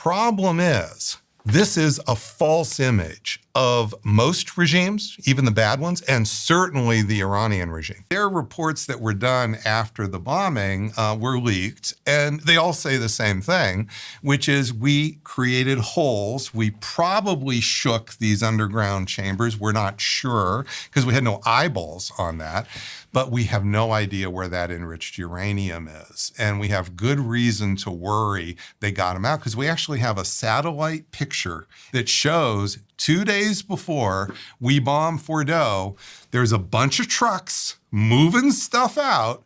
problem is, this is a false image of most regimes, even the bad ones, and certainly the Iranian regime. Their reports that were done after the bombing were leaked, and they all say the same thing, which is we created holes. We probably shook these underground chambers. We're not sure because we had no eyeballs on that, but we have no idea where that enriched uranium is. And we have good reason to worry they got them out because we actually have a satellite picture that shows 2 days before we bombed Fordo, there's a bunch of trucks moving stuff out.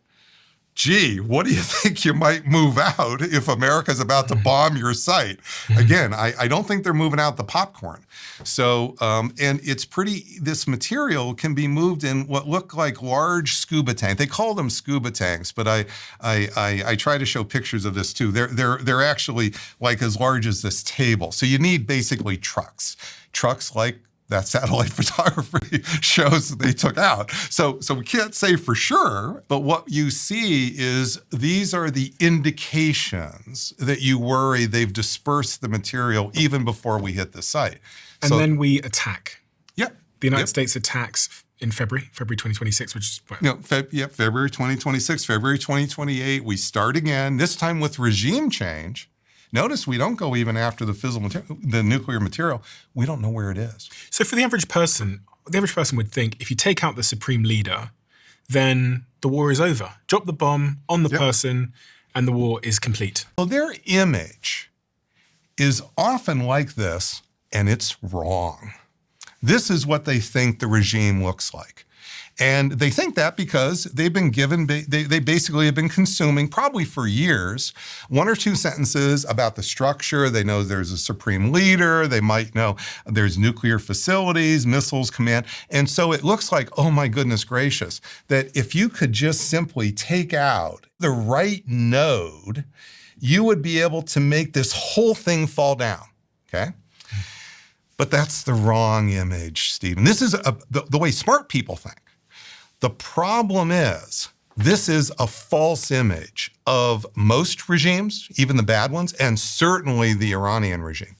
Gee, what do you think you might move out if America's about to bomb your site? Again, I don't think they're moving out the popcorn. So, and it's this material can be moved in what look like large scuba tanks. They call them scuba tanks, but I try to show pictures of this too. They're actually like as large as this table. So you need basically trucks like that satellite photography shows that they took out. So we can't say for sure, but what you see is these are the indications that you worry they've dispersed the material even before we hit the site. And then we attack. Yep. The United States attacks in February 2026, which is... February 2026, February 2028, we start again, this time with regime change. Notice we don't go even after the fissile material, the nuclear material. We don't know where it is. So for the average person would think if you take out the supreme leader, then the war is over. Drop the bomb on the person and the war is complete. Well, their image is often like this, and it's wrong. This is what they think the regime looks like. And they think that because they've been given, they basically have been consuming, probably for years, 1 or 2 sentences about the structure. They know there's a supreme leader. They might know there's nuclear facilities, missiles command. And so it looks like, oh my goodness gracious, that if you could just simply take out the right node, you would be able to make this whole thing fall down, okay? But that's the wrong image, Stephen. This is the way smart people think. The problem is, this is a false image of most regimes, even the bad ones, and certainly the Iranian regime.